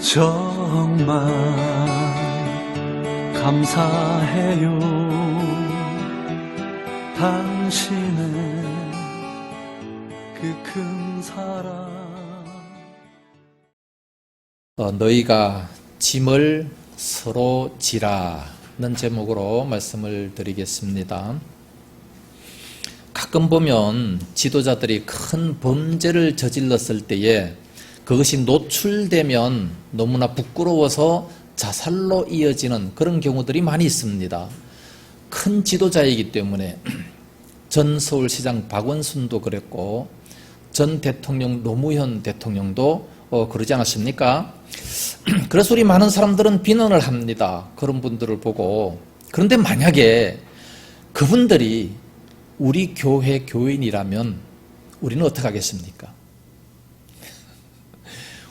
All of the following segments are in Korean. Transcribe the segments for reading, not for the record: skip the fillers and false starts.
정말 감사해요. 당신의 그 큰 사랑. 너희가 짐을 서로 지라는 제목으로 말씀을 드리겠습니다. 가끔 보면 지도자들이 큰 범죄를 저질렀을 때에 그것이 노출되면 너무나 부끄러워서 자살로 이어지는 그런 경우들이 많이 있습니다. 큰 지도자이기 때문에 전 서울시장 박원순도 그랬고 전 대통령 노무현 대통령도 그러지 않았습니까? 그래서 우리 많은 사람들은 비난을 합니다. 그런 분들을 보고. 그런데 만약에 그분들이 우리 교회 교인이라면 우리는 어떻게 하겠습니까?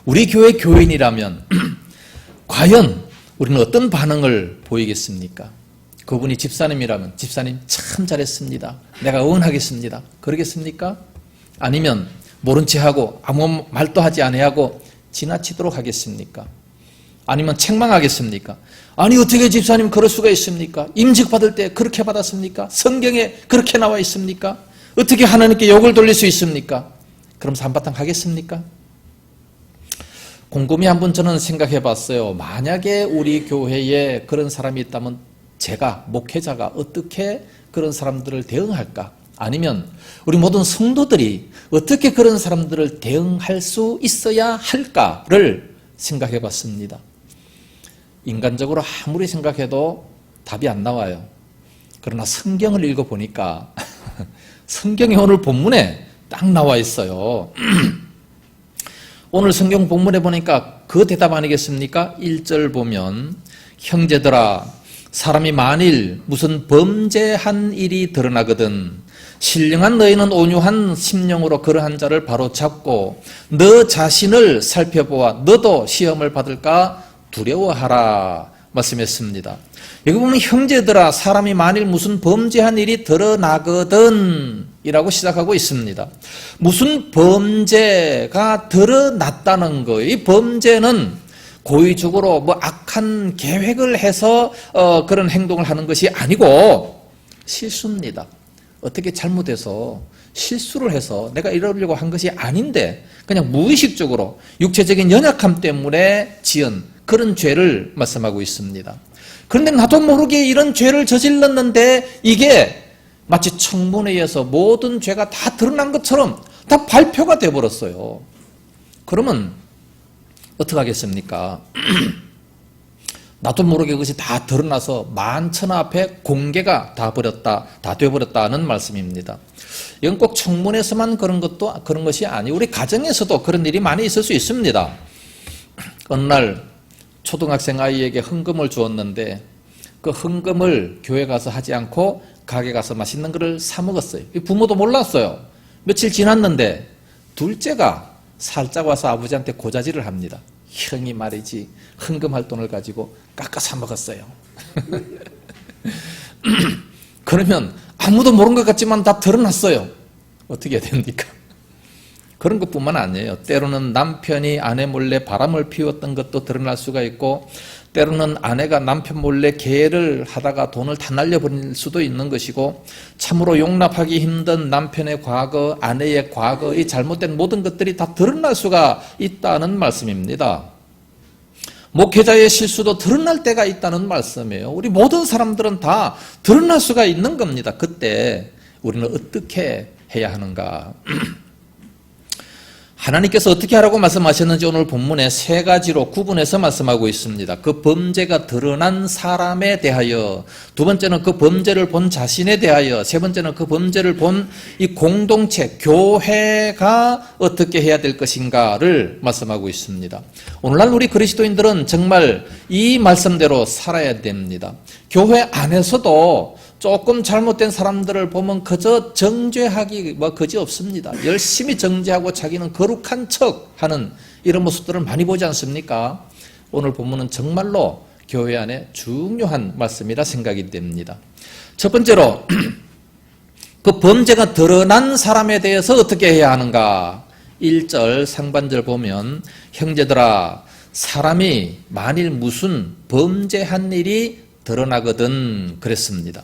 우리 교회 교인이라면 과연 우리는 어떤 반응을 보이겠습니까? 그분이 집사님이라면 집사님 참 잘했습니다. 내가 응원하겠습니다. 그러겠습니까? 아니면 모른 채 하고 아무 말도 하지 않아하고 지나치도록 하겠습니까? 아니면 책망하겠습니까? 아니 어떻게 집사님 그럴 수가 있습니까? 임직 받을 때 그렇게 받았습니까? 성경에 그렇게 나와 있습니까? 어떻게 하나님께 욕을 돌릴 수 있습니까? 그러면서 한바탕 하겠습니까? 곰곰이 한번 저는 생각해 봤어요. 만약에 우리 교회에 그런 사람이 있다면 제가, 목회자가 어떻게 그런 사람들을 대응할까? 아니면 우리 모든 성도들이 어떻게 그런 사람들을 대응할 수 있어야 할까를 생각해 봤습니다. 인간적으로 아무리 생각해도 답이 안 나와요. 그러나 성경을 읽어보니까 성경이 오늘 본문에 딱 나와 있어요. 오늘 성경 본문에 보니까 그 대답 아니겠습니까? 1절 보면 형제들아 사람이 만일 무슨 범죄한 일이 드러나거든 신령한 너희는 온유한 심령으로 그러한 자를 바로잡고 너 자신을 살펴보아 너도 시험을 받을까 두려워하라 말씀했습니다. 여기 보면 형제들아 사람이 만일 무슨 범죄한 일이 드러나거든 이라고 시작하고 있습니다. 무슨 범죄가 드러났다는 거예요. 이 범죄는 고의적으로 뭐 악한 계획을 해서 그런 행동을 하는 것이 아니고 실수입니다. 어떻게 잘못해서 실수를 해서 내가 이러려고 한 것이 아닌데 그냥 무의식적으로 육체적인 연약함 때문에 지은 그런 죄를 말씀하고 있습니다. 그런데 나도 모르게 이런 죄를 저질렀는데 이게 마치 청문회에서 모든 죄가 다 드러난 것처럼 다 발표가 돼버렸어요. 그러면 어떻게 하겠습니까? 나도 모르게 그것이 다 드러나서 만천하 앞에 공개가 다 돼버렸다는 말씀입니다. 이건 꼭 청문회에서만 그런 것이 아니고 우리 가정에서도 그런 일이 많이 있을 수 있습니다. 어느 날 초등학생 아이에게 헌금을 주었는데 그 헌금을 교회 가서 하지 않고 가게 가서 맛있는 거를 사 먹었어요. 부모도 몰랐어요. 며칠 지났는데 둘째가 살짝 와서 아버지한테 고자질을 합니다. 형이 말이지 헌금할 돈을 가지고 깎아 사 먹었어요. 그러면 아무도 모르는 것 같지만 다 드러났어요. 어떻게 해야 됩니까? 그런 것뿐만 아니에요. 때로는 남편이 아내 몰래 바람을 피웠던 것도 드러날 수가 있고 때로는 아내가 남편 몰래 계를 하다가 돈을 다 날려버릴 수도 있는 것이고 참으로 용납하기 힘든 남편의 과거, 아내의 과거, 이 잘못된 모든 것들이 다 드러날 수가 있다는 말씀입니다. 목회자의 실수도 드러날 때가 있다는 말씀이에요. 우리 모든 사람들은 다 드러날 수가 있는 겁니다. 그때 우리는 어떻게 해야 하는가? 하나님께서 어떻게 하라고 말씀하셨는지 오늘 본문에 세 가지로 구분해서 말씀하고 있습니다. 그 범죄가 드러난 사람에 대하여, 두 번째는 그 범죄를 본 자신에 대하여, 세 번째는 그 범죄를 본 이 공동체, 교회가 어떻게 해야 될 것인가를 말씀하고 있습니다. 오늘날 우리 그리스도인들은 정말 이 말씀대로 살아야 됩니다. 교회 안에서도 조금 잘못된 사람들을 보면 그저 정죄하기 그지 없습니다. 열심히 정죄하고 자기는 거룩한 척하는 이런 모습들을 많이 보지 않습니까? 오늘 본문은 정말로 교회 안에 중요한 말씀이라 생각이 됩니다. 첫 번째로 그 범죄가 드러난 사람에 대해서 어떻게 해야 하는가? 1절 상반절 보면 형제들아 사람이 만일 무슨 범죄한 일이 드러나거든 그랬습니다.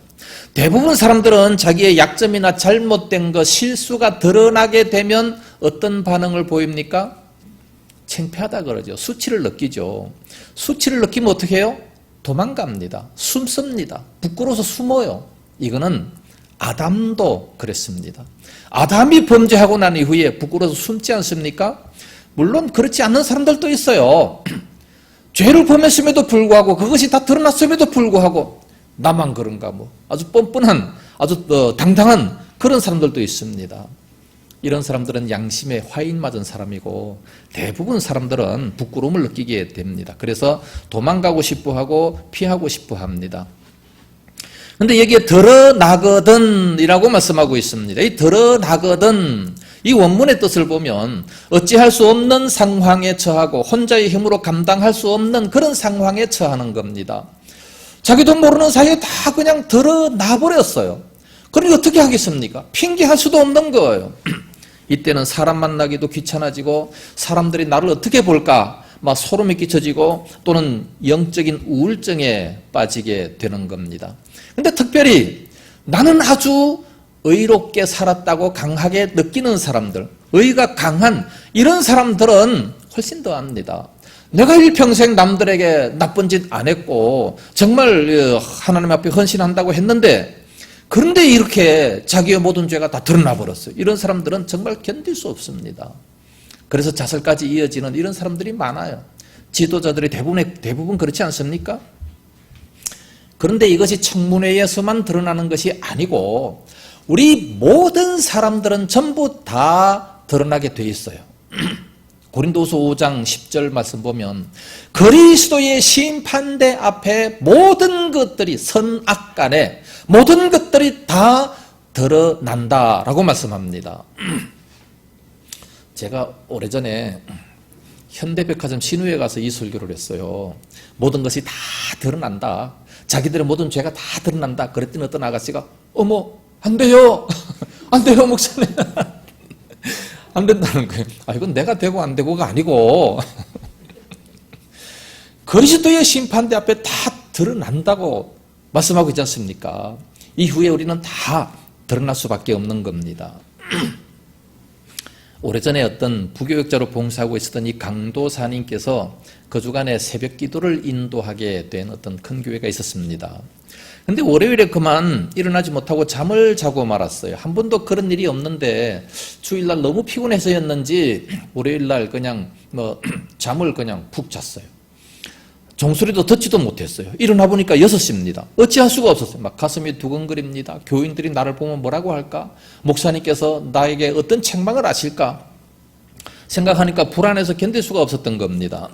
대부분 사람들은 자기의 약점이나 잘못된 것, 실수가 드러나게 되면 어떤 반응을 보입니까? 창피하다 그러죠. 수치를 느끼죠. 수치를 느끼면 어떻게 해요? 도망갑니다. 숨습니다. 부끄러워서 숨어요. 이거는 아담도 그랬습니다. 아담이 범죄하고 난 이후에 부끄러워서 숨지 않습니까? 물론 그렇지 않는 사람들도 있어요. 죄를 범했음에도 불구하고 그것이 다 드러났음에도 불구하고 나만 그런가 뭐 아주 뻔뻔한 아주 당당한 그런 사람들도 있습니다. 이런 사람들은 양심에 화인 맞은 사람이고 대부분 사람들은 부끄러움을 느끼게 됩니다. 그래서 도망가고 싶어하고 피하고 싶어합니다. 그런데 여기에 드러나거든 이라고 말씀하고 있습니다. 이 드러나거든 이 원문의 뜻을 보면 어찌할 수 없는 상황에 처하고 혼자의 힘으로 감당할 수 없는 그런 상황에 처하는 겁니다. 자기도 모르는 사이에 다 그냥 드러나 버렸어요. 그러니 어떻게 하겠습니까? 핑계할 수도 없는 거예요. 이때는 사람 만나기도 귀찮아지고 사람들이 나를 어떻게 볼까 막 소름이 끼쳐지고 또는 영적인 우울증에 빠지게 되는 겁니다. 근데 특별히 나는 아주 의롭게 살았다고 강하게 느끼는 사람들, 의가 강한 이런 사람들은 훨씬 더 합니다. 내가 일평생 남들에게 나쁜 짓 안 했고 정말 하나님 앞에 헌신한다고 했는데 그런데 이렇게 자기의 모든 죄가 다 드러나 버렸어요. 이런 사람들은 정말 견딜 수 없습니다. 그래서 자살까지 이어지는 이런 사람들이 많아요. 지도자들이 대부분 그렇지 않습니까? 그런데 이것이 청문회에서만 드러나는 것이 아니고 우리 모든 사람들은 전부 다 드러나게 돼 있어요. 고린도후서 5장 10절 말씀 보면 그리스도의 심판대 앞에 모든 것들이 선악간에 모든 것들이 다 드러난다라고 말씀합니다. 제가 오래전에 현대백화점 신우에 가서 이 설교를 했어요. 모든 것이 다 드러난다. 자기들의 모든 죄가 다 드러난다. 그랬더니 어떤 아가씨가 어머 안 돼요. 안 돼요 목사님. 안 된다는 거예요. 이건 내가 되고 안 되고가 아니고 그리스도의 심판대 앞에 다 드러난다고 말씀하고 있지 않습니까? 이후에 우리는 다 드러날 수밖에 없는 겁니다. 오래전에 어떤 부교육자로 봉사하고 있었던 이 강도사님께서 그 주간에 새벽 기도를 인도하게 된 어떤 큰 교회가 있었습니다. 근데 월요일에 그만 일어나지 못하고 잠을 자고 말았어요. 한 번도 그런 일이 없는데 주일날 너무 피곤해서였는지 월요일날 그냥 잠을 그냥 푹 잤어요. 종소리도 듣지도 못했어요. 일어나 보니까 6시입니다. 어찌할 수가 없었어요. 막 가슴이 두근거립니다. 교인들이 나를 보면 뭐라고 할까? 목사님께서 나에게 어떤 책망을 하실까? 생각하니까 불안해서 견딜 수가 없었던 겁니다.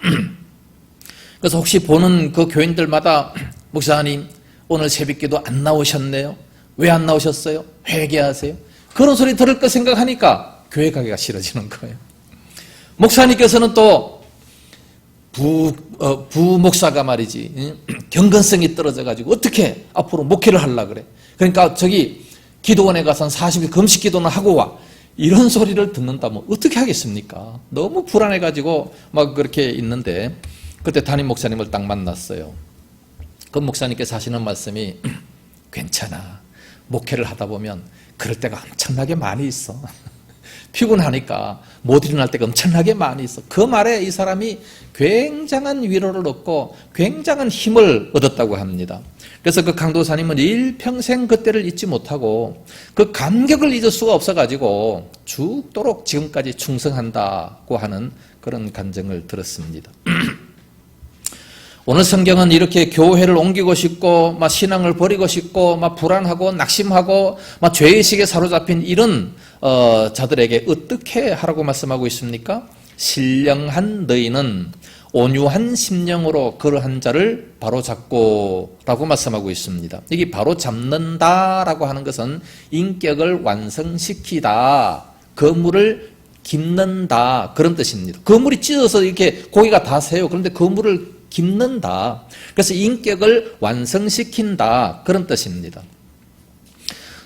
그래서 혹시 보는 그 교인들마다 목사님 오늘 새벽기도 안 나오셨네요. 왜 안 나오셨어요? 회개하세요. 그런 소리 들을 거 생각하니까 교회 가기가 싫어지는 거예요. 목사님께서는 또 부목사가 말이지 경건성이 떨어져가지고 어떻게 앞으로 목회를 하려고 그래. 그러니까 저기 기도원에 가서 한 40일 금식 기도는 하고 와. 이런 소리를 듣는다면 어떻게 하겠습니까? 너무 불안해가지고 막 그렇게 있는데 그때 담임 목사님을 딱 만났어요. 그 목사님께서 하시는 말씀이 괜찮아. 목회를 하다 보면 그럴 때가 엄청나게 많이 있어. 피곤하니까 못 일어날 때가 엄청나게 많이 있어. 그 말에 이 사람이 굉장한 위로를 얻고 굉장한 힘을 얻었다고 합니다. 그래서 그 강도사님은 일평생 그때를 잊지 못하고 그 감격을 잊을 수가 없어가지고 죽도록 지금까지 충성한다고 하는 그런 간증을 들었습니다. 오늘 성경은 이렇게 교회를 옮기고 싶고 막 신앙을 버리고 싶고 막 불안하고 낙심하고 막 죄의식에 사로잡힌 이런 자들에게 어떻게 하라고 말씀하고 있습니까? 신령한 너희는 온유한 심령으로 그러한 자를 바로잡고 라고 말씀하고 있습니다. 여기 바로잡는다라고 하는 것은 인격을 완성시키다, 거물을 깁는다 그런 뜻입니다. 거물이 찢어서 이렇게 고기가 다 새요. 그런데 거물을 깁는다. 그래서 인격을 완성시킨다 그런 뜻입니다.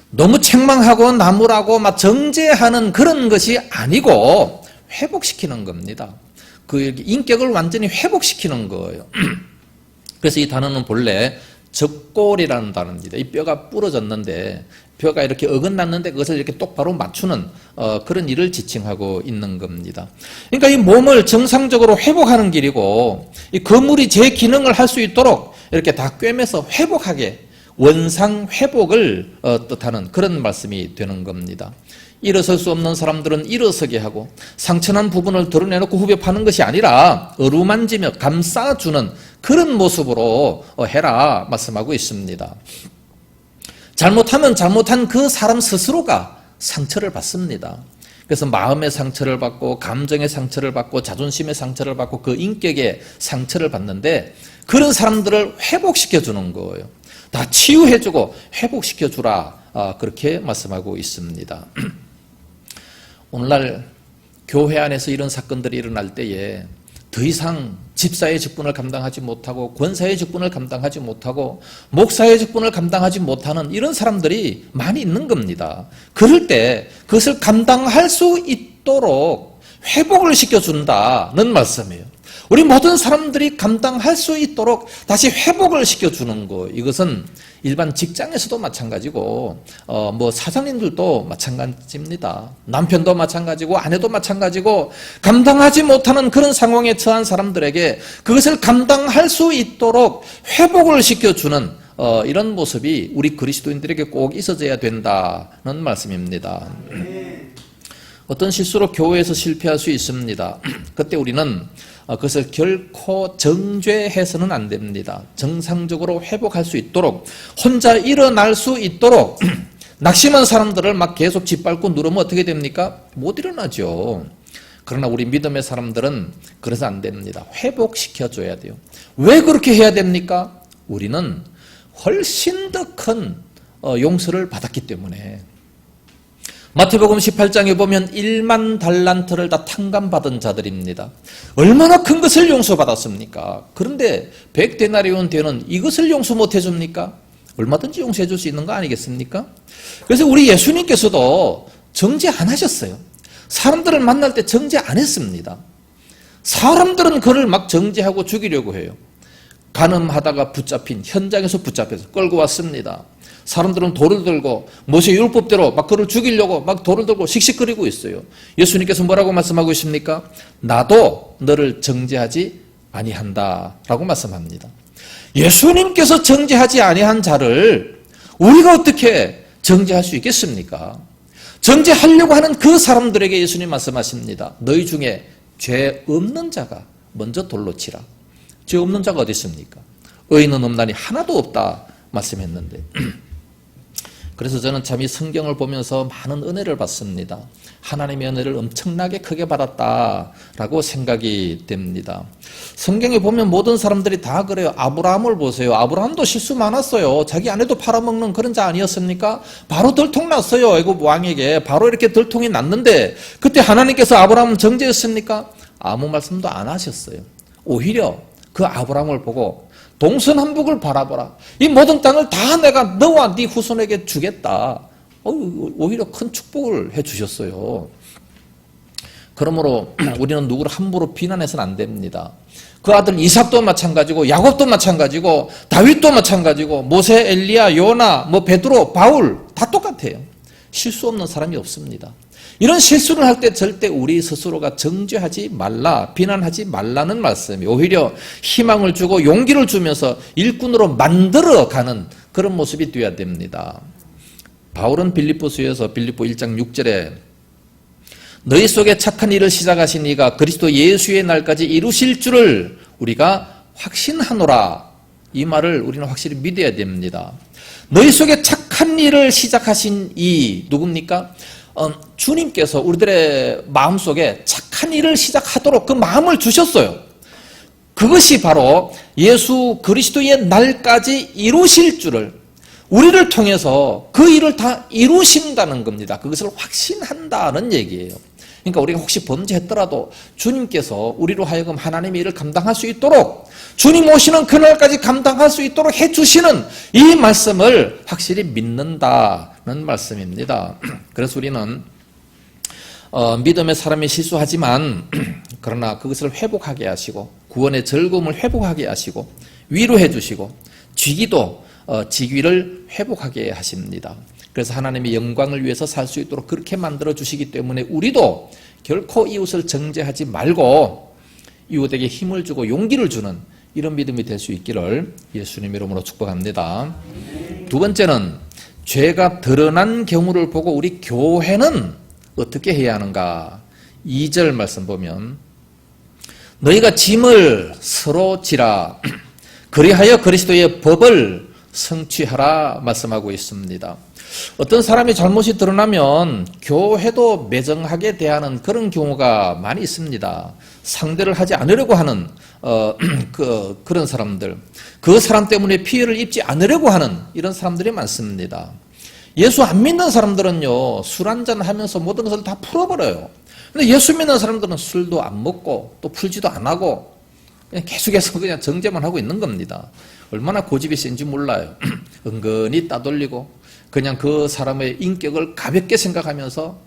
너무 책망하고 나무라고 막 정죄하는 그런 것이 아니고 회복시키는 겁니다. 그 인격을 완전히 회복시키는 거예요. 그래서 이 단어는 본래 적골이라는 단어입니다. 이 뼈가 부러졌는데 뼈가 이렇게 어긋났는데 그것을 이렇게 똑바로 맞추는 그런 일을 지칭하고 있는 겁니다. 그러니까 이 몸을 정상적으로 회복하는 길이고 이 거물이 제 기능을 할 수 있도록 이렇게 다 꿰매서 회복하게 원상 회복을 뜻하는 그런 말씀이 되는 겁니다. 일어설 수 없는 사람들은 일어서게 하고 상처난 부분을 드러내놓고 후벼 파는 것이 아니라 어루만지며 감싸주는 그런 모습으로 해라 말씀하고 있습니다. 잘못하면 잘못한 그 사람 스스로가 상처를 받습니다. 그래서 마음의 상처를 받고 감정의 상처를 받고 자존심의 상처를 받고 그 인격의 상처를 받는데 그런 사람들을 회복시켜주는 거예요. 다 치유해주고 회복시켜주라 그렇게 말씀하고 있습니다. 오늘날 교회 안에서 이런 사건들이 일어날 때에 더 이상 집사의 직분을 감당하지 못하고 권사의 직분을 감당하지 못하고 목사의 직분을 감당하지 못하는 이런 사람들이 많이 있는 겁니다. 그럴 때 그것을 감당할 수 있도록 회복을 시켜준다는 말씀이에요. 우리 모든 사람들이 감당할 수 있도록 다시 회복을 시켜주는 거. 이것은 일반 직장에서도 마찬가지고 뭐 사장님들도 마찬가지입니다. 남편도 마찬가지고 아내도 마찬가지고 감당하지 못하는 그런 상황에 처한 사람들에게 그것을 감당할 수 있도록 회복을 시켜주는 이런 모습이 우리 그리스도인들에게 꼭 있어져야 된다는 말씀입니다. 어떤 실수로 교회에서 실패할 수 있습니다. 그때 우리는 그것을 결코 정죄해서는 안 됩니다. 정상적으로 회복할 수 있도록 혼자 일어날 수 있도록 낙심한 사람들을 막 계속 짓밟고 누르면 어떻게 됩니까? 못 일어나죠. 그러나 우리 믿음의 사람들은 그래서 안 됩니다. 회복시켜줘야 돼요. 왜 그렇게 해야 됩니까? 우리는 훨씬 더 큰 용서를 받았기 때문에. 마태복음 18장에 보면 1만 달란트를 다 탕감받은 자들입니다. 얼마나 큰 것을 용서받았습니까? 그런데 100데나리온 되는 이것을 용서 못 해줍니까? 얼마든지 용서해 줄 수 있는 거 아니겠습니까? 그래서 우리 예수님께서도 정죄 안 하셨어요. 사람들을 만날 때 정죄 안 했습니다. 사람들은 그를 막 정죄하고 죽이려고 해요. 간음하다가 붙잡힌 현장에서 붙잡혀서 끌고 왔습니다. 사람들은 돌을 들고 모세 율법대로 막 그를 죽이려고 막 돌을 들고 씩씩거리고 있어요. 예수님께서 뭐라고 말씀하고 있습니까? 나도 너를 정죄하지 아니한다 라고 말씀합니다. 예수님께서 정죄하지 아니한 자를 우리가 어떻게 정죄할 수 있겠습니까? 정죄하려고 하는 그 사람들에게 예수님 말씀하십니다. 너희 중에 죄 없는 자가 먼저 돌로 치라. 죄 없는 자가 어디 있습니까? 의인은 없나니 하나도 없다 말씀했는데 그래서 저는 참 이 성경을 보면서 많은 은혜를 받습니다. 하나님의 은혜를 엄청나게 크게 받았다라고 생각이 됩니다. 성경에 보면 모든 사람들이 다 그래요. 아브라함을 보세요. 아브라함도 실수 많았어요. 자기 아내도 팔아먹는 그런 자 아니었습니까? 바로 들통났어요. 애굽 왕에게 바로 이렇게 들통이 났는데 그때 하나님께서 아브라함을 정죄했습니까? 아무 말씀도 안 하셨어요. 오히려 그 아브라함을 보고 동서남북을 바라보라. 이 모든 땅을 다 내가 너와 네 후손에게 주겠다. 오히려 큰 축복을 해주셨어요. 그러므로 우리는 누구를 함부로 비난해서는 안 됩니다. 그 아들 이삭도 마찬가지고 야곱도 마찬가지고 다윗도 마찬가지고 모세, 엘리야, 요나, 뭐 베드로, 바울 다 똑같아요. 실수 없는 사람이 없습니다. 이런 실수를 할 때 절대 우리 스스로가 정죄하지 말라, 비난하지 말라는 말씀이 오히려 희망을 주고 용기를 주면서 일꾼으로 만들어가는 그런 모습이 되어야 됩니다. 바울은 빌립보서에서 빌립보 1장 6절에 너희 속에 착한 일을 시작하신 이가 그리스도 예수의 날까지 이루실 줄을 우리가 확신하노라. 이 말을 우리는 확실히 믿어야 됩니다. 너희 속에 착한 일을 시작하신 이 누굽니까? 주님께서 우리들의 마음속에 착한 일을 시작하도록 그 마음을 주셨어요. 그것이 바로 예수 그리스도의 날까지 이루실 줄을 우리를 통해서 그 일을 다 이루신다는 겁니다. 그것을 확신한다는 얘기예요. 그러니까 우리가 혹시 범죄했더라도 주님께서 우리로 하여금 하나님의 일을 감당할 수 있도록 주님 오시는 그날까지 감당할 수 있도록 해주시는 이 말씀을 확실히 믿는다는 말씀입니다. 그래서 우리는 믿음의 사람이 실수하지만 그러나 그것을 회복하게 하시고 구원의 즐거움을 회복하게 하시고 위로해 주시고 쥐기도 직위를 회복하게 하십니다. 그래서 하나님의 영광을 위해서 살 수 있도록 그렇게 만들어 주시기 때문에 우리도 결코 이웃을 정죄하지 말고 이웃에게 힘을 주고 용기를 주는 이런 믿음이 될 수 있기를 예수님 이름으로 축복합니다. 두 번째는 죄가 드러난 경우를 보고 우리 교회는 어떻게 해야 하는가? 2절 말씀 보면 너희가 짐을 서로 지라 그리하여 그리스도의 법을 성취하라 말씀하고 있습니다. 어떤 사람이 잘못이 드러나면 교회도 매정하게 대하는 그런 경우가 많이 있습니다. 상대를 하지 않으려고 하는 그런 사람들, 그 사람 때문에 피해를 입지 않으려고 하는 이런 사람들이 많습니다. 예수 안 믿는 사람들은요, 술 한잔 하면서 모든 것을 다 풀어버려요. 근데 예수 믿는 사람들은 술도 안 먹고 또 풀지도 안 하고 그냥 계속해서 그냥 정죄만 하고 있는 겁니다. 얼마나 고집이 센지 몰라요. 은근히 따돌리고 그냥 그 사람의 인격을 가볍게 생각하면서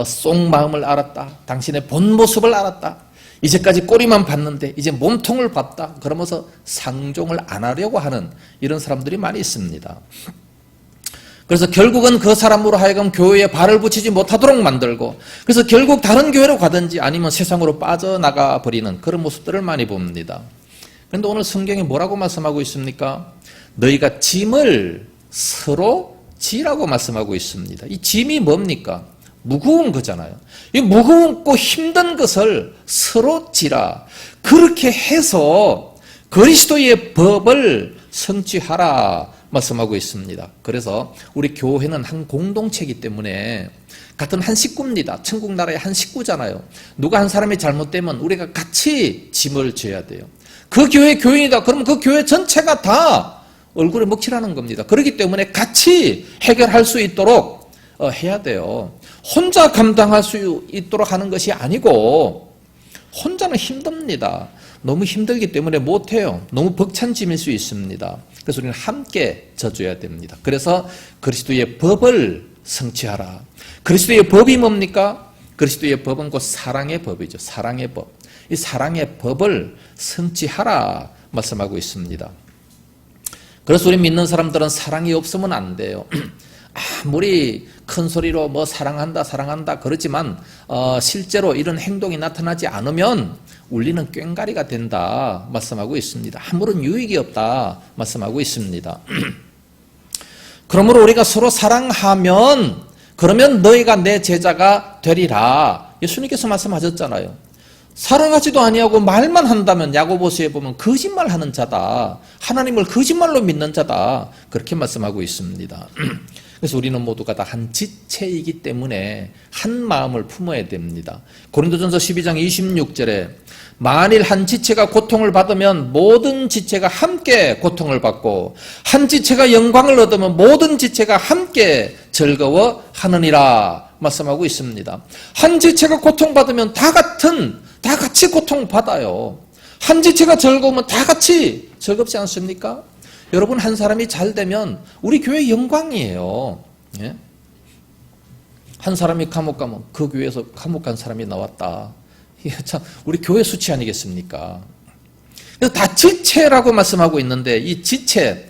속마음을 알았다. 당신의 본 모습을 알았다. 이제까지 꼬리만 봤는데 이제 몸통을 봤다. 그러면서 상종을 안 하려고 하는 이런 사람들이 많이 있습니다. 그래서 결국은 그 사람으로 하여금 교회에 발을 붙이지 못하도록 만들고 그래서 결국 다른 교회로 가든지 아니면 세상으로 빠져나가 버리는 그런 모습들을 많이 봅니다. 그런데 오늘 성경이 뭐라고 말씀하고 있습니까? 너희가 짐을 서로 지라고 말씀하고 있습니다. 이 짐이 뭡니까? 무거운 거잖아요. 이 무겁고 힘든 것을 서로 지라. 그렇게 해서 그리스도의 법을 성취하라 말씀하고 있습니다. 그래서 우리 교회는 한 공동체이기 때문에 같은 한 식구입니다. 천국 나라의 한 식구잖아요. 누가 한 사람이 잘못되면 우리가 같이 짐을 져야 돼요. 그 교회 교인이다. 그러면 그 교회 전체가 다 얼굴에 먹칠하는 겁니다. 그렇기 때문에 같이 해결할 수 있도록 해야 돼요. 혼자 감당할 수 있도록 하는 것이 아니고 혼자는 힘듭니다. 너무 힘들기 때문에 못해요. 너무 벅찬 짐일 수 있습니다. 그래서 우리는 함께 져줘야 됩니다. 그래서 그리스도의 법을 성취하라. 그리스도의 법이 뭡니까? 그리스도의 법은 곧 사랑의 법이죠. 사랑의 법. 이 사랑의 법을 성취하라 말씀하고 있습니다. 그래서 우리 믿는 사람들은 사랑이 없으면 안 돼요. 아무리 큰 소리로 뭐 사랑한다 그러지만 실제로 이런 행동이 나타나지 않으면 울리는 꽹가리가 된다 말씀하고 있습니다. 아무런 유익이 없다 말씀하고 있습니다. 그러므로 우리가 서로 사랑하면 그러면 너희가 내 제자가 되리라. 예수님께서 말씀하셨잖아요. 사랑하지도 아니하고 말만 한다면 야고보서에 보면 거짓말하는 자다. 하나님을 거짓말로 믿는 자다. 그렇게 말씀하고 있습니다. 그래서 우리는 모두가 다 한 지체이기 때문에 한 마음을 품어야 됩니다. 고린도전서 12장 26절에 만일 한 지체가 고통을 받으면 모든 지체가 함께 고통을 받고 한 지체가 영광을 얻으면 모든 지체가 함께 즐거워하느니라 말씀하고 있습니다. 한 지체가 고통받으면 다 같이 고통받아요. 한 지체가 즐거우면 다 같이 즐겁지 않습니까? 여러분 한 사람이 잘 되면 우리 교회 영광이에요. 예? 한 사람이 감옥 가면 그 교회에서 감옥 간 사람이 나왔다. 이게 참 우리 교회 수치 아니겠습니까? 그래서 다 지체라고 말씀하고 있는데 이 지체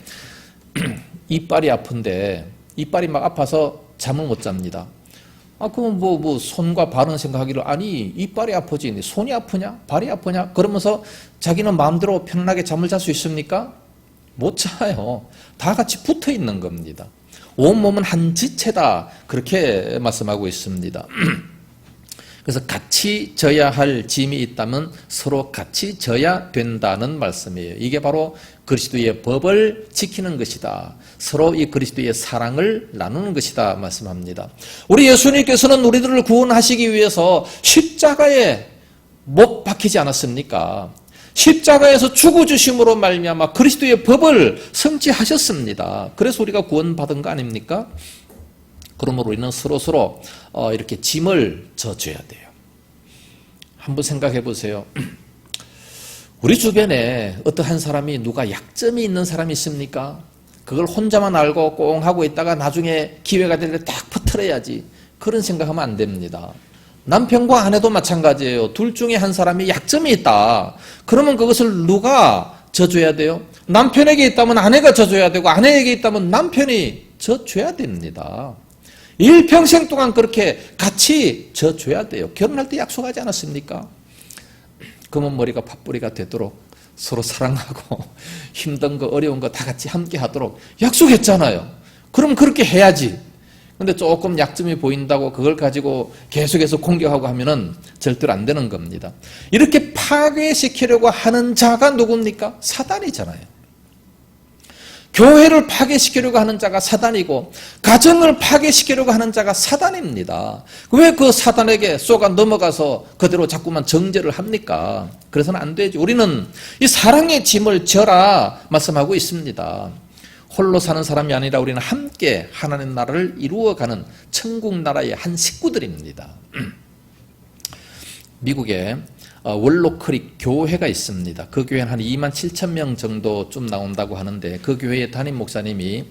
이빨이 아픈데 이빨이 막 아파서 잠을 못 잡니다. 그럼 뭐 손과 발은 생각하기를 아니 이빨이 아프지 손이 아프냐 발이 아프냐 그러면서 자기는 마음대로 편안하게 잠을 잘 수 있습니까? 못 자요. 다 같이 붙어 있는 겁니다. 온몸은 한 지체다 그렇게 말씀하고 있습니다. 그래서 같이 져야 할 짐이 있다면 서로 같이 져야 된다는 말씀이에요. 이게 바로 그리스도의 법을 지키는 것이다. 서로 이 그리스도의 사랑을 나누는 것이다 말씀합니다. 우리 예수님께서는 우리들을 구원하시기 위해서 십자가에 못 박히지 않았습니까? 십자가에서 죽어주심으로 말미암아 그리스도의 법을 성취하셨습니다. 그래서 우리가 구원받은 거 아닙니까? 그러므로 우리는 서로 이렇게 짐을 져줘야 돼요. 한번 생각해 보세요. 우리 주변에 어떠한 사람이 누가 약점이 있는 사람이 있습니까? 그걸 혼자만 알고 꽁 하고 있다가 나중에 기회가 될 때 딱 퍼뜨려야지. 그런 생각하면 안 됩니다. 남편과 아내도 마찬가지예요. 둘 중에 한 사람이 약점이 있다. 그러면 그것을 누가 져줘야 돼요? 남편에게 있다면 아내가 져줘야 되고, 아내에게 있다면 남편이 져줘야 됩니다. 일평생 동안 그렇게 같이 져줘야 돼요. 결혼할 때 약속하지 않았습니까? 검은 머리가 팥뿌리가 되도록 서로 사랑하고 힘든 거 어려운 거 다 같이 함께 하도록 약속했잖아요. 그럼 그렇게 해야지. 근데 조금 약점이 보인다고 그걸 가지고 계속해서 공격하고 하면은 절대로 안 되는 겁니다. 이렇게 파괴시키려고 하는 자가 누굽니까? 사단이잖아요. 교회를 파괴시키려고 하는 자가 사단이고, 가정을 파괴시키려고 하는 자가 사단입니다. 왜 그 사단에게 쏘가 넘어가서 그대로 자꾸만 정죄를 합니까? 그래서는 안 되죠. 우리는 이 사랑의 짐을 져라 말씀하고 있습니다. 홀로 사는 사람이 아니라 우리는 함께 하나님 나라를 이루어가는 천국 나라의 한 식구들입니다. 미국에 월로크릭 교회가 있습니다. 그 교회는 한 2만 7천 명 정도 좀 나온다고 하는데, 그 교회의 담임 목사님이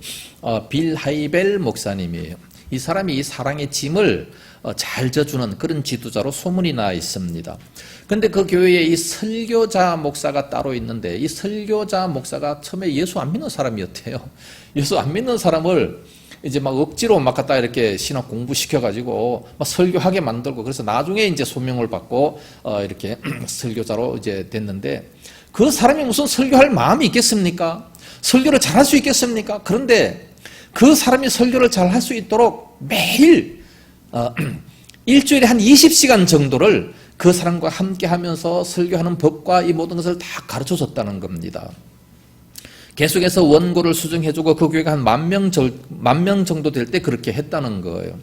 빌 하이벨 목사님이에요. 이 사람이 이 사랑의 짐을 잘 져주는 그런 지도자로 소문이 나 있습니다. 근데 그 교회에 이 설교자 목사가 따로 있는데, 이 설교자 목사가 처음에 예수 안 믿는 사람이었대요. 예수 안 믿는 사람을 이제 막 억지로 막 갖다 이렇게 신학 공부시켜가지고 막 설교하게 만들고, 그래서 나중에 이제 소명을 받고 이렇게 설교자로 이제 됐는데, 그 사람이 무슨 설교할 마음이 있겠습니까? 설교를 잘할 수 있겠습니까? 그런데 그 사람이 설교를 잘할 수 있도록 매일 일주일에 한 20시간 정도를 그 사람과 함께 하면서 설교하는 법과 이 모든 것을 다 가르쳐 줬다는 겁니다. 계속해서 원고를 수정해주고, 그 교회가 한 10,000명 정도 될 때 그렇게 했다는 거예요.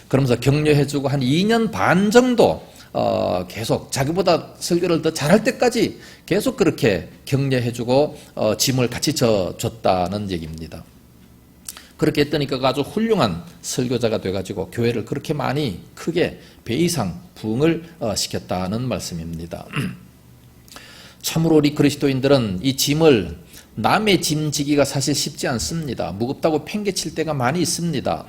그러면서 격려해주고 한 2년 반 정도 계속 자기보다 설교를 더 잘할 때까지 계속 그렇게 격려해주고 짐을 같이 져줬다는 얘기입니다. 그렇게 했더니 그가 아주 훌륭한 설교자가 돼가지고 교회를 그렇게 많이 크게 배 이상 부흥을 시켰다는 말씀입니다. 참으로 우리 그리스도인들은 이 짐을, 남의 짐 지기가 사실 쉽지 않습니다. 무겁다고 팽개칠 때가 많이 있습니다.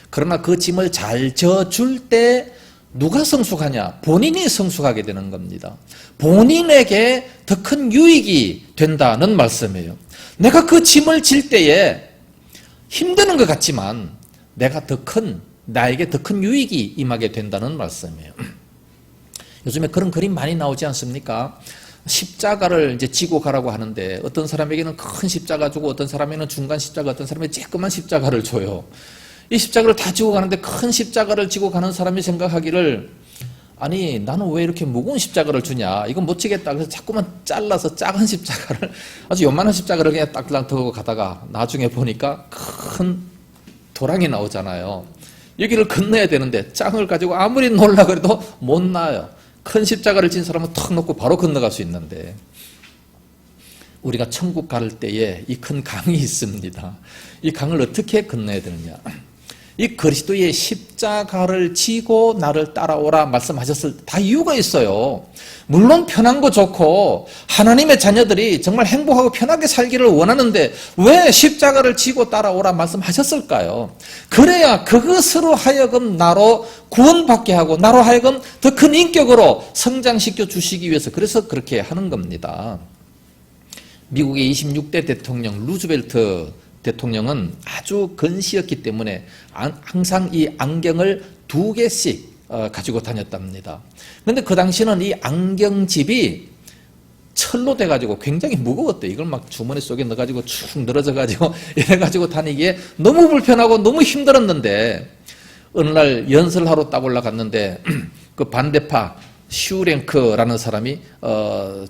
그러나 그 짐을 잘 져줄 때 누가 성숙하냐? 본인이 성숙하게 되는 겁니다. 본인에게 더 큰 유익이 된다는 말씀이에요. 내가 그 짐을 질 때에 힘드는 것 같지만 나에게 더 큰 유익이 임하게 된다는 말씀이에요. 요즘에 그런 그림 많이 나오지 않습니까? 십자가를 이제 지고 가라고 하는데, 어떤 사람에게는 큰 십자가 주고, 어떤 사람에게는 중간 십자가, 어떤 사람에게 조그만 십자가를 줘요. 이 십자가를 다 지고 가는데, 큰 십자가를 지고 가는 사람이 생각하기를, 아니 나는 왜 이렇게 무거운 십자가를 주냐, 이건 못 지겠다. 그래서 자꾸만 잘라서 작은 십자가를, 아주 요만한 십자가를 그냥 딱딱 들고 가다가 나중에 보니까 큰 도랑이 나오잖아요. 여기를 건너야 되는데 짱을 가지고 아무리 놀라 그래도 못 나요. 큰 십자가를 진 사람은 턱 놓고 바로 건너갈 수 있는데, 우리가 천국 갈 때에 이 큰 강이 있습니다. 이 강을 어떻게 건너야 되느냐? 이 그리스도의 십자가를 지고 나를 따라오라 말씀하셨을 때 다 이유가 있어요. 물론 편한 거 좋고 하나님의 자녀들이 정말 행복하고 편하게 살기를 원하는데 왜 십자가를 지고 따라오라 말씀하셨을까요? 그래야 그것으로 하여금 나로 구원받게 하고 나로 하여금 더 큰 인격으로 성장시켜 주시기 위해서, 그래서 그렇게 하는 겁니다. 미국의 26대 대통령 루즈벨트 대통령은 아주 건시였기 때문에 항상 이 안경을 2개씩 가지고 다녔답니다. 그런데 그 당시는 이 안경집이 철로 돼가지고 굉장히 무거웠대요. 이걸 막 주머니 속에 넣어가지고 축 늘어져가지고 이래가지고 다니기에 너무 불편하고 너무 힘들었는데, 어느 날 연설하러 딱 올라갔는데 그 반대파 슈랭크라는 사람이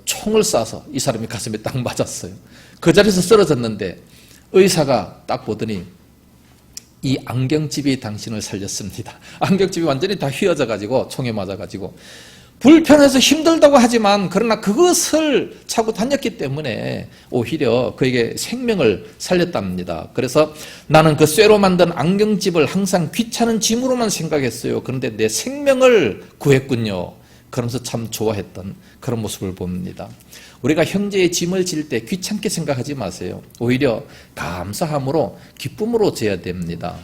총을 쏴서 이 사람이 가슴에 딱 맞았어요. 그 자리에서 쓰러졌는데 의사가 딱 보더니 이 안경집이 당신을 살렸습니다. 안경집이 완전히 다 휘어져가지고 총에 맞아가지고 불편해서 힘들다고 하지만, 그러나 그것을 차고 다녔기 때문에 오히려 그에게 생명을 살렸답니다. 그래서 나는 그 쇠로 만든 안경집을 항상 귀찮은 짐으로만 생각했어요. 그런데 내 생명을 구했군요. 그러면서 참 좋아했던 그런 모습을 봅니다. 우리가 형제의 짐을 질 때 귀찮게 생각하지 마세요. 오히려 감사함으로 기쁨으로 져야 됩니다.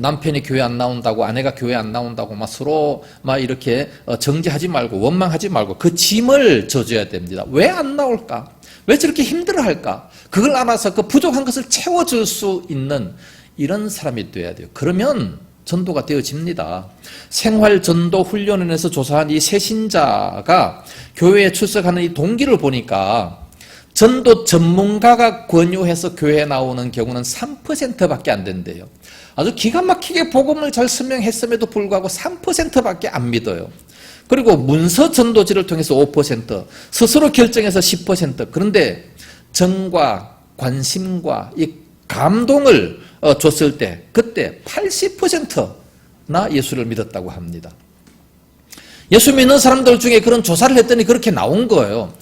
남편이 교회 안 나온다고, 아내가 교회 안 나온다고 막 서로 막 이렇게 정죄하지 말고 원망하지 말고 그 짐을 져줘야 됩니다. 왜 안 나올까? 왜 저렇게 힘들어할까? 그걸 알아서 그 부족한 것을 채워줄 수 있는 이런 사람이 돼야 돼요. 그러면 전도가 되어집니다. 생활전도훈련원에서 조사한 이 새신자가 교회에 출석하는 이 동기를 보니까 전도 전문가가 권유해서 교회에 나오는 경우는 3%밖에 안 된대요. 아주 기가 막히게 복음을 잘 설명했음에도 불구하고 3%밖에 안 믿어요. 그리고 문서 전도지를 통해서 5%, 스스로 결정해서 10%. 그런데 정과 관심과 이 감동을 줬을 때 그때 80%나 예수를 믿었다고 합니다. 예수 믿는 사람들 중에 그런 조사를 했더니 그렇게 나온 거예요.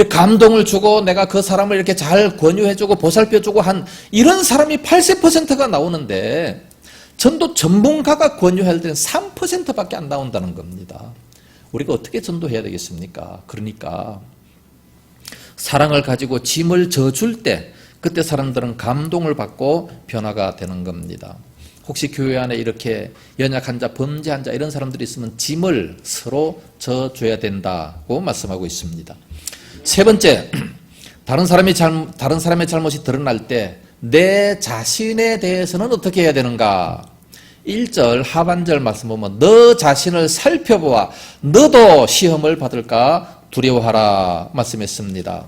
감동을 주고 내가 그 사람을 이렇게 잘 권유해주고 보살펴주고 한 이런 사람이 80%가 나오는데 전도 전문가가 권유할 때는 3%밖에 안 나온다는 겁니다. 우리가 어떻게 전도해야 되겠습니까? 그러니까 사랑을 가지고 짐을 져줄 때 그때 사람들은 감동을 받고 변화가 되는 겁니다. 혹시 교회 안에 이렇게 연약한 자, 범죄한 자 이런 사람들이 있으면 짐을 서로 져줘야 된다고 말씀하고 있습니다. 세 번째, 다른 사람의 잘못이 드러날 때 내 자신에 대해서는 어떻게 해야 되는가? 1절 하반절 말씀 보면 너 자신을 살펴보아 너도 시험을 받을까 두려워하라 말씀했습니다.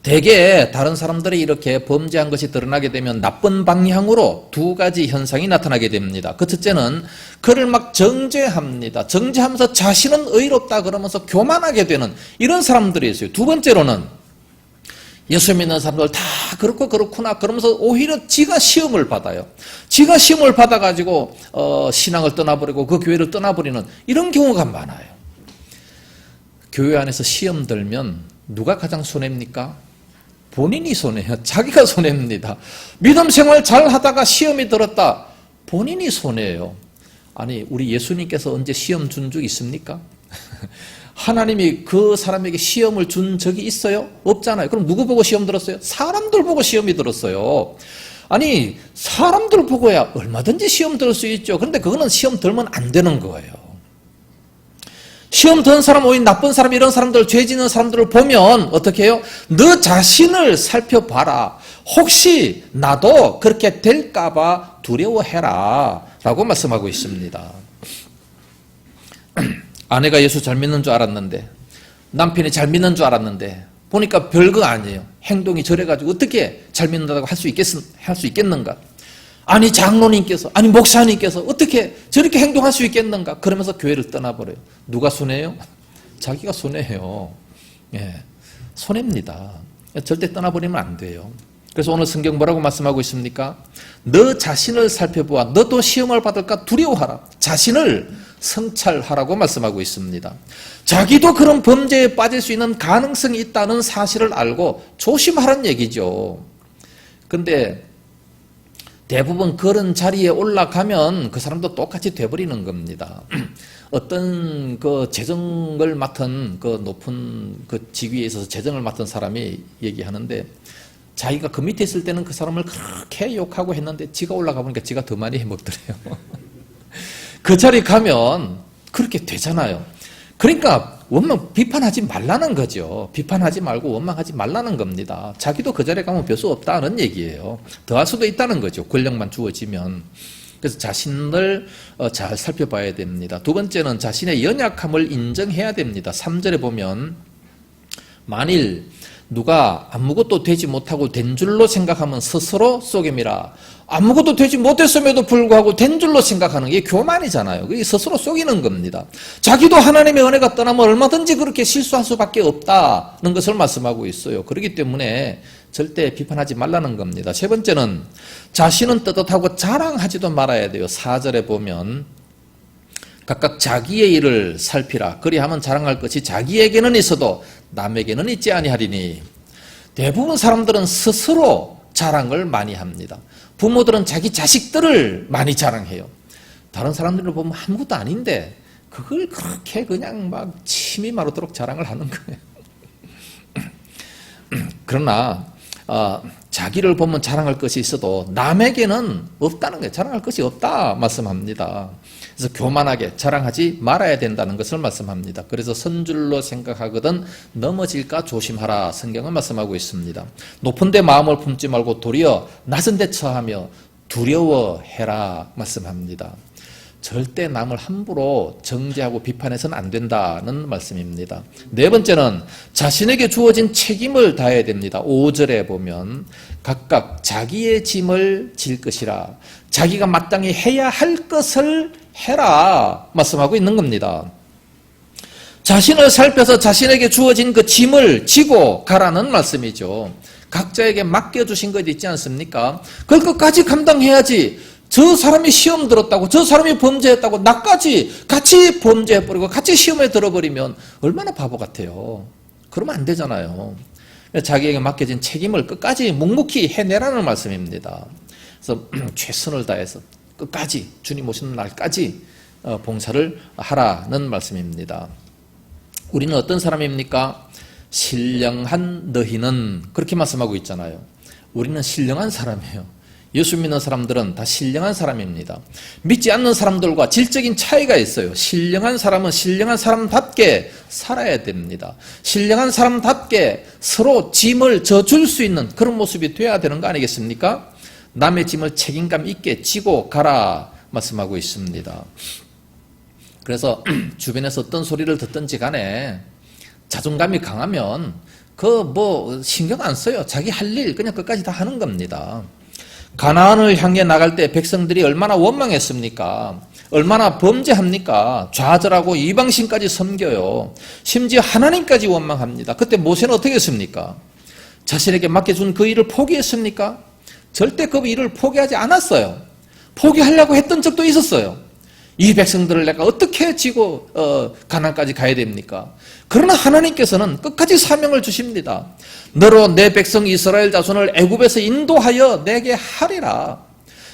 대개 다른 사람들이 이렇게 범죄한 것이 드러나게 되면 나쁜 방향으로 두 가지 현상이 나타나게 됩니다. 그 첫째는 그를 막 정죄합니다. 정죄하면서 자신은 의롭다 그러면서 교만하게 되는 이런 사람들이 있어요. 두 번째로는 예수 믿는 사람들 다 그렇고 그렇구나 그러면서 오히려 지가 시험을 받아요. 지가 시험을 받아가지고 신앙을 떠나버리고 그 교회를 떠나버리는 이런 경우가 많아요. 교회 안에서 시험 들면 누가 가장 손해입니까? 본인이 손해요. 자기가 손해입니다. 믿음 생활 잘 하다가 시험이 들었다. 본인이 손해예요. 아니 우리 예수님께서 언제 시험 준 적 있습니까? 하나님이 그 사람에게 시험을 준 적이 있어요? 없잖아요. 그럼 누구 보고 시험 들었어요? 사람들 보고 시험이 들었어요. 아니 사람들 보고야 얼마든지 시험 들 수 있죠. 그런데 그거는 시험 들면 안 되는 거예요. 시험 든 사람, 오히려 나쁜 사람, 이런 사람들, 죄 짓는 사람들을 보면 어떻게 해요? 너 자신을 살펴봐라. 혹시 나도 그렇게 될까봐 두려워해라 라고 말씀하고 있습니다. 아내가 예수 잘 믿는 줄 알았는데, 남편이 잘 믿는 줄 알았는데 보니까 별거 아니에요. 행동이 저래가지고 어떻게 잘 믿는다고 할 수 있겠는가? 아니 장로님께서, 아니 목사님께서 어떻게 저렇게 행동할 수 있겠는가? 그러면서 교회를 떠나버려요. 누가 손해요? 자기가 손해예요. 예, 손해입니다. 절대 떠나버리면 안 돼요. 그래서 오늘 성경 뭐라고 말씀하고 있습니까? 너 자신을 살펴보아 너도 시험을 받을까 두려워하라. 자신을 성찰하라고 말씀하고 있습니다. 자기도 그런 범죄에 빠질 수 있는 가능성이 있다는 사실을 알고 조심하라는 얘기죠. 근데 대부분 그런 자리에 올라가면 그 사람도 똑같이 돼버리는 겁니다. 어떤 그 재정을 맡은 그 높은 그 직위에 있어서 재정을 맡은 사람이 얘기하는데 자기가 그 밑에 있을 때는 그 사람을 그렇게 욕하고 했는데 지가 올라가 보니까 지가 더 많이 해먹더래요. 그 자리 가면 그렇게 되잖아요. 그러니까 원망 비판하지 말라는 거죠. 비판하지 말고 원망하지 말라는 겁니다. 자기도 그 자리에 가면 별 수 없다는 얘기예요. 더 할 수도 있다는 거죠. 권력만 주어지면. 그래서 자신을 잘 살펴봐야 됩니다. 두 번째는 자신의 연약함을 인정해야 됩니다. 3절에 보면 만일 누가 아무것도 되지 못하고 된 줄로 생각하면 스스로 속임이라. 아무것도 되지 못했음에도 불구하고 된 줄로 생각하는 게 교만이잖아요. 그게 스스로 속이는 겁니다. 자기도 하나님의 은혜가 떠나면 얼마든지 그렇게 실수할 수밖에 없다는 것을 말씀하고 있어요. 그렇기 때문에 절대 비판하지 말라는 겁니다. 세 번째는 자신은 떳떳하고 자랑하지도 말아야 돼요. 4절에 보면 각각 자기의 일을 살피라. 그리하면 자랑할 것이 자기에게는 있어도 남에게는 있지 아니하리니. 대부분 사람들은 스스로 자랑을 많이 합니다. 부모들은 자기 자식들을 많이 자랑해요. 다른 사람들을 보면 아무것도 아닌데 그걸 그렇게 그냥 막 침이 마르도록 자랑을 하는 거예요. 그러나 자기를 보면 자랑할 것이 있어도 남에게는 없다는 거예요. 자랑할 것이 없다 말씀합니다. 그래서 교만하게 자랑하지 말아야 된다는 것을 말씀합니다. 그래서 선줄로 생각하거든 넘어질까 조심하라 성경은 말씀하고 있습니다. 높은 데 마음을 품지 말고 도리어 낮은 데 처하며 두려워해라 말씀합니다. 절대 남을 함부로 정죄하고 비판해서는 안 된다는 말씀입니다. 네 번째는 자신에게 주어진 책임을 다해야 됩니다. 5절에 보면 각각 자기의 짐을 질 것이라 자기가 마땅히 해야 할 것을 해라 말씀하고 있는 겁니다. 자신을 살펴서 자신에게 주어진 그 짐을 지고 가라는 말씀이죠. 각자에게 맡겨주신 것 있지 않습니까? 그걸 끝까지 감당해야지. 저 사람이 시험 들었다고, 저 사람이 범죄했다고 나까지 같이 범죄해버리고 같이 시험에 들어버리면 얼마나 바보 같아요. 그러면 안 되잖아요. 자기에게 맡겨진 책임을 끝까지 묵묵히 해내라는 말씀입니다. 그래서 최선을 다해서 끝까지 주님 오시는 날까지 봉사를 하라는 말씀입니다. 우리는 어떤 사람입니까? 신령한 너희는 그렇게 말씀하고 있잖아요. 우리는 신령한 사람이에요. 예수 믿는 사람들은 다 신령한 사람입니다. 믿지 않는 사람들과 질적인 차이가 있어요. 신령한 사람은 신령한 사람답게 살아야 됩니다. 신령한 사람답게 서로 짐을 져줄 수 있는 그런 모습이 돼야 되는 거 아니겠습니까? 남의 짐을 책임감 있게 지고 가라 말씀하고 있습니다. 그래서 주변에서 어떤 소리를 듣든지 간에 자존감이 강하면 신경 안 써요. 자기 할 일 그냥 끝까지 다 하는 겁니다. 가나안을 향해 나갈 때 백성들이 얼마나 원망했습니까? 얼마나 범죄합니까? 좌절하고 이방신까지 섬겨요. 심지어 하나님까지 원망합니다. 그때 모세는 어떻게 했습니까? 자신에게 맡겨준 그 일을 포기했습니까? 절대 그 일을 포기하지 않았어요. 포기하려고 했던 적도 있었어요. 이 백성들을 내가 어떻게 지고 가나안까지 가야 됩니까? 그러나 하나님께서는 끝까지 사명을 주십니다. 너로 내 백성 이스라엘 자손을 애굽에서 인도하여 내게 하리라.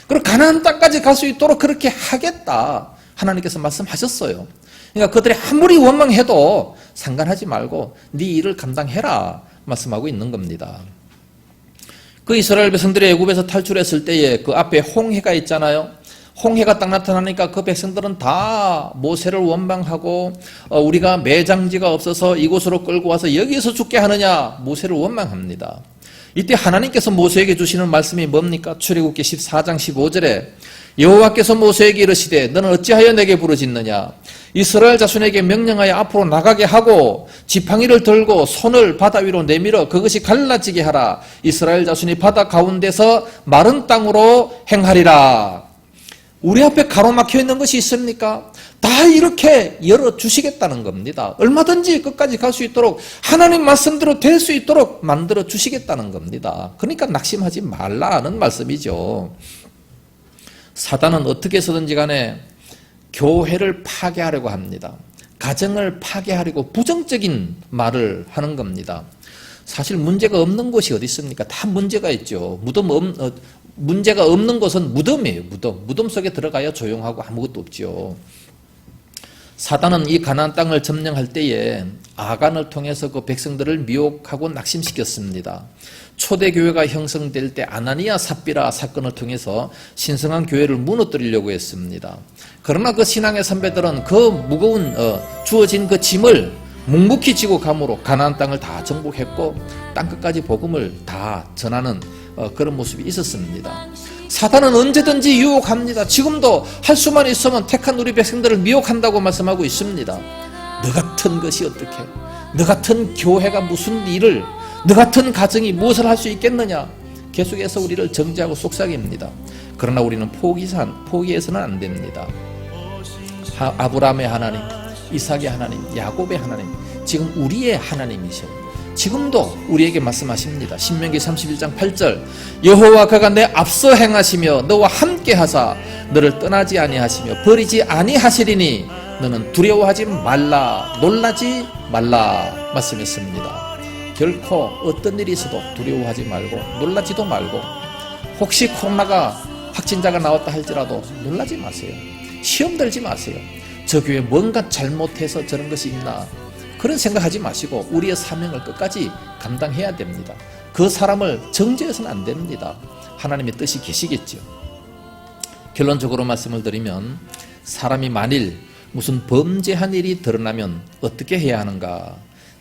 그리고 가나안 땅까지 갈 수 있도록 그렇게 하겠다. 하나님께서 말씀하셨어요. 그러니까 그들이 아무리 원망해도 상관하지 말고 네 일을 감당해라 말씀하고 있는 겁니다. 그 이스라엘 백성들이 애굽에서 탈출했을 때에 그 앞에 홍해가 있잖아요. 홍해가 딱 나타나니까 그 백성들은 다 모세를 원망하고 우리가 매장지가 없어서 이곳으로 끌고 와서 여기서 죽게 하느냐 모세를 원망합니다. 이때 하나님께서 모세에게 주시는 말씀이 뭡니까? 출애굽기 14장 15절에 여호와께서 모세에게 이르시되 너는 어찌하여 내게 부르짖느냐 이스라엘 자손에게 명령하여 앞으로 나가게 하고 지팡이를 들고 손을 바다 위로 내밀어 그것이 갈라지게 하라. 이스라엘 자손이 바다 가운데서 마른 땅으로 행하리라. 우리 앞에 가로막혀 있는 것이 있습니까? 다 이렇게 열어주시겠다는 겁니다. 얼마든지 끝까지 갈 수 있도록 하나님 말씀대로 될 수 있도록 만들어 주시겠다는 겁니다. 그러니까 낙심하지 말라는 말씀이죠. 사단은 어떻게 해서든지 간에 교회를 파괴하려고 합니다. 가정을 파괴하려고 부정적인 말을 하는 겁니다. 사실 문제가 없는 곳이 어디 있습니까? 다 문제가 있죠. 문제가 없는 곳은 무덤이에요. 무덤 속에 들어가야 조용하고 아무것도 없죠. 사단은 이 가나안 땅을 점령할 때에 아간을 통해서 그 백성들을 미혹하고 낙심시켰습니다. 초대교회가 형성될 때 아나니아 삽비라 사건을 통해서 신성한 교회를 무너뜨리려고 했습니다. 그러나 그 신앙의 선배들은 그 무거운 주어진 그 짐을 묵묵히 지고 감으로 가나안 땅을 다 정복했고 땅끝까지 복음을 다 전하는 그런 모습이 있었습니다. 사단은 언제든지 유혹합니다. 지금도 할 수만 있으면 택한 우리 백성들을 미혹한다고 말씀하고 있습니다. 너 같은 것이 어떻게, 너 같은 교회가 무슨 일을, 너 같은 가정이 무엇을 할 수 있겠느냐, 계속해서 우리를 정죄하고 속삭입니다. 그러나 우리는 포기해서는 안 됩니다. 아브라함의 하나님, 이삭의 하나님, 야곱의 하나님, 지금 우리의 하나님이셔요. 지금도 우리에게 말씀하십니다. 신명기 31장 8절 여호와 그가 내 앞서 행하시며 너와 함께 하사 너를 떠나지 아니하시며 버리지 아니하시리니 너는 두려워하지 말라 놀라지 말라 말씀했습니다. 결코 어떤 일이 있어도 두려워하지 말고 놀라지도 말고 혹시 코로나가 확진자가 나왔다 할지라도 놀라지 마세요. 시험 들지 마세요. 저 교회 뭔가 잘못해서 저런 것이 있나 그런 생각하지 마시고 우리의 사명을 끝까지 감당해야 됩니다. 그 사람을 정죄해서는 안 됩니다. 하나님의 뜻이 계시겠죠. 결론적으로 말씀을 드리면 사람이 만일 무슨 범죄한 일이 드러나면 어떻게 해야 하는가?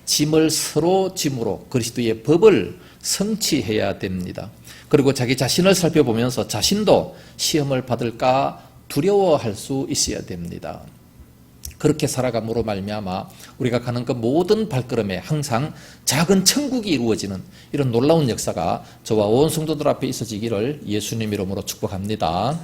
짐을 서로 짐으로 그리스도의 법을 성취해야 됩니다. 그리고 자기 자신을 살펴보면서 자신도 시험을 받을까 두려워할 수 있어야 됩니다. 그렇게 살아감으로 말미암아 우리가 가는 그 모든 발걸음에 항상 작은 천국이 이루어지는 이런 놀라운 역사가 저와 온 성도들 앞에 있어지기를 예수님 이름으로 축복합니다.